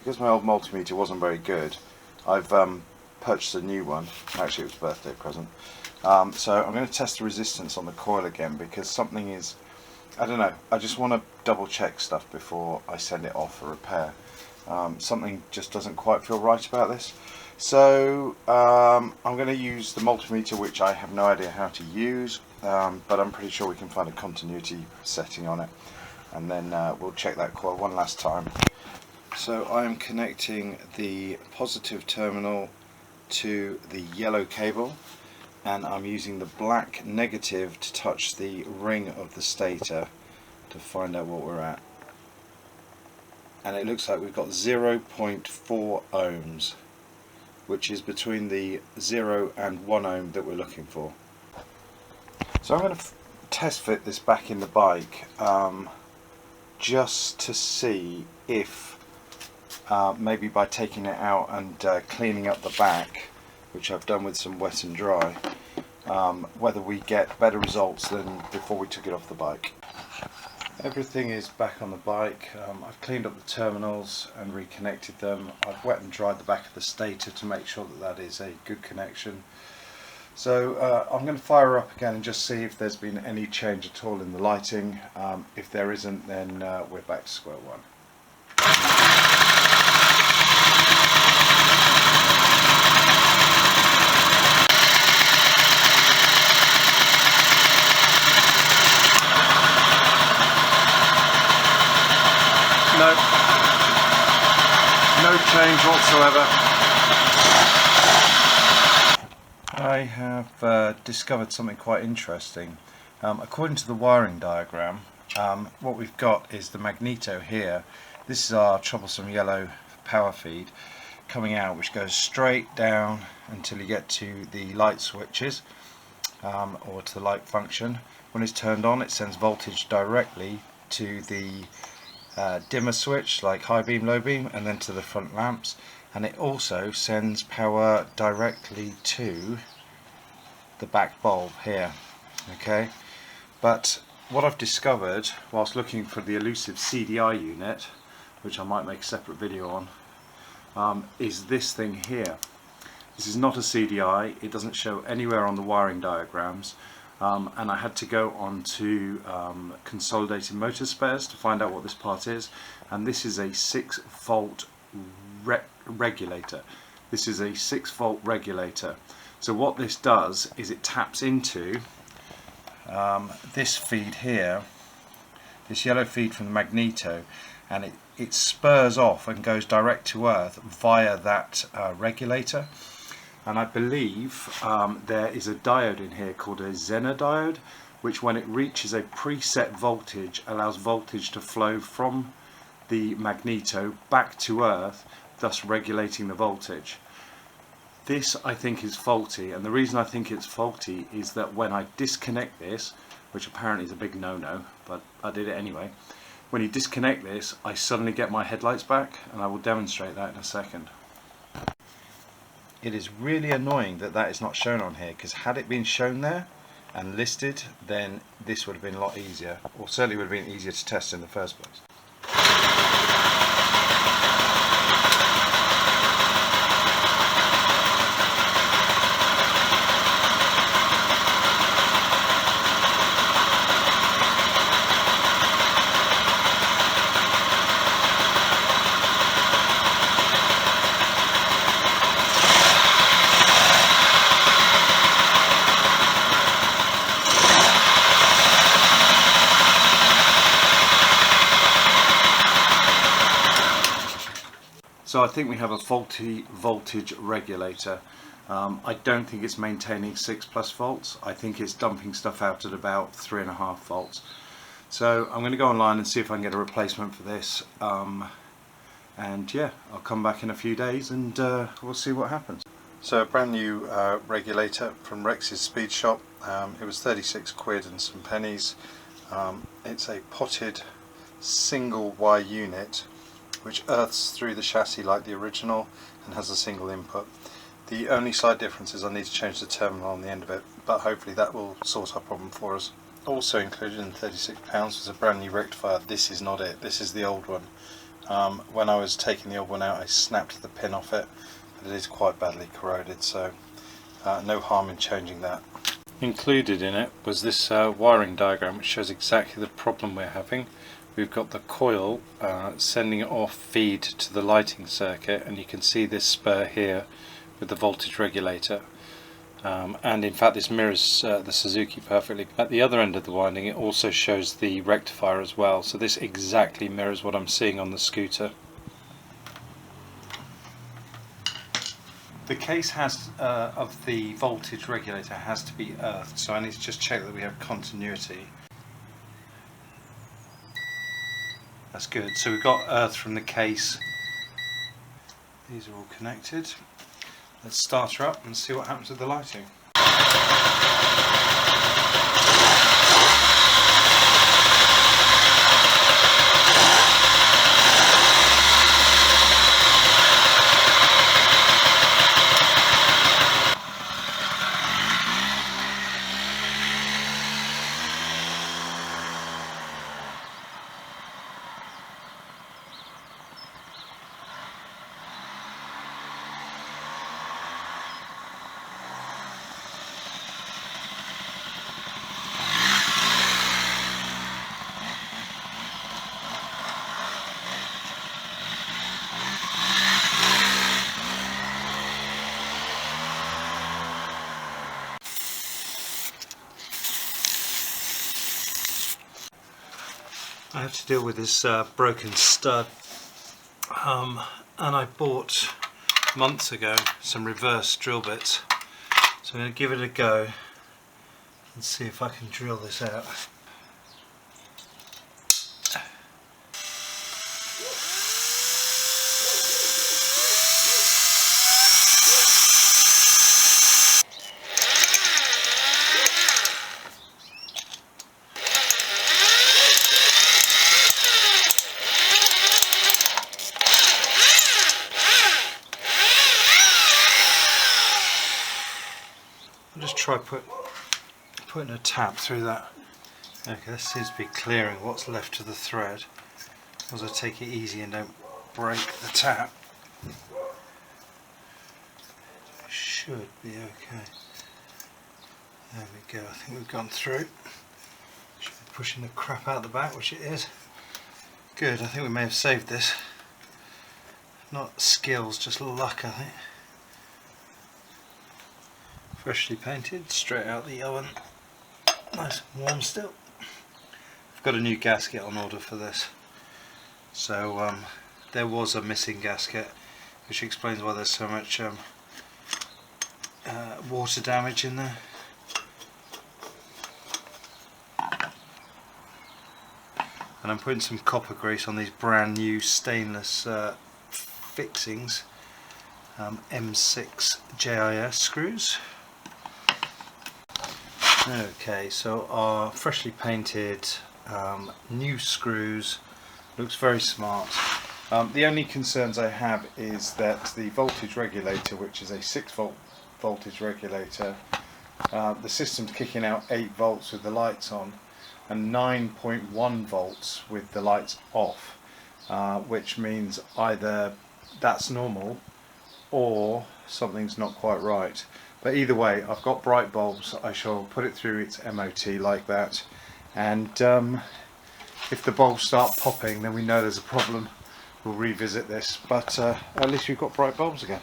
because my old multimeter wasn't very good, I've purchased a new one. Actually, it was a birthday present. So I'm going to test the resistance on the coil again, because something is, I don't know, I just want to double check stuff before I send it off for repair. Something just doesn't quite feel right about this. So I'm going to use the multimeter, which I have no idea how to use, but I'm pretty sure we can find a continuity setting on it, and then we'll check that coil one last time. So I am connecting the positive terminal to the yellow cable, and I'm using the black negative to touch the ring of the stator to find out what we're at. And it looks like we've got 0.4 ohms, which is between the 0 and 1 ohm that we're looking for. So I'm going to test fit this back in the bike, just to see if maybe by taking it out and cleaning up the back, which I've done with some wet and dry, whether we get better results than before we took it off the bike. Everything is back on the bike. I've cleaned up the terminals and reconnected them. I've wet and dried the back of the stator to make sure that that is a good connection. So I'm going to fire her up again and just see if there's been any change at all in the lighting. If there isn't, then we're back to square one. No change whatsoever. I have discovered something quite interesting. According to the wiring diagram, what we've got is the magneto here. This is our troublesome yellow power feed coming out, which goes straight down until you get to the light switches, or to the light function. When it's turned on, it sends voltage directly to the dimmer switch, like high beam, low beam, and then to the front lamps, and it also sends power directly to the back bulb here. Okay, but what I've discovered whilst looking for the elusive CDI unit, which I might make a separate video on, is this thing here. This is not a CDI. It doesn't show anywhere on the wiring diagrams. And I had to go on to Consolidated Motor Spares to find out what this part is, and this is a 6-volt regulator. This is a 6-volt regulator. So what this does is it taps into this feed here, this yellow feed from the magneto, and it spurs off and goes direct to earth via that regulator. And I believe there is a diode in here called a Zener diode, which when it reaches a preset voltage allows voltage to flow from the magneto back to earth, thus regulating the voltage. This I think is faulty, and the reason I think it's faulty is that when I disconnect this, which apparently is a big no-no, but I did it anyway, when you disconnect this I suddenly get my headlights back, and I will demonstrate that in a second. It is really annoying that that is not shown on here, because had it been shown there and listed, then this would have been a lot easier, or certainly would have been easier to test in the first place. So I think we have a faulty voltage regulator. I don't think it's maintaining 6+ volts. I think it's dumping stuff out at about 3.5 volts. So I'm going to go online and see if I can get a replacement for this. And yeah, I'll come back in a few days and we'll see what happens. So a brand new regulator from Rex's Speed Shop. It was 36 quid and some pennies. It's a potted single Y unit which earths through the chassis like the original and has a single input. The only slight difference is I need to change the terminal on the end of it, but hopefully that will sort our problem for us. Also included in £36 was a brand new rectifier. This is not it, this is the old one. When I was taking the old one out, I snapped the pin off it, but it is quite badly corroded, so no harm in changing that. Included in it was this wiring diagram which shows exactly the problem we're having. We've got the coil sending it off feed to the lighting circuit, and you can see this spur here with the voltage regulator. And in fact this mirrors the Suzuki perfectly. At the other end of the winding it also shows the rectifier as well, so this exactly mirrors what I'm seeing on the scooter. The case has of the voltage regulator has to be earthed, so I need to just check that we have continuity. That's good, so we've got earth from the case. These are all connected. Let's start her up and see what happens with the lighting. I have to deal with this broken stud, and I bought months ago some reverse drill bits, so I'm going to give it a go and see if I can drill this out. I'll just try putting a tap through that. Okay, this seems to be clearing what's left of the thread, as I take it easy and don't break the tap. Should be okay. There we go, I think we've gone through. Should be pushing the crap out the back, which it is. Good, I think we may have saved this. Not skills, just luck, I think. Freshly painted, straight out the oven, nice and warm still. I've got a new gasket on order for this, so there was a missing gasket, which explains why there's so much water damage in there. And I'm putting some copper grease on these brand new stainless fixings, M6 JIS screws. Okay, so our freshly painted new screws looks very smart. The only concerns I have is that the voltage regulator, which is a 6-volt voltage regulator, the system's kicking out 8 volts with the lights on and 9.1 volts with the lights off, which means either that's normal or something's not quite right. But either way, I've got bright bulbs. I shall put it through its MOT like that, and if the bulbs start popping, then we know there's a problem. We'll revisit this, but at least we've got bright bulbs again.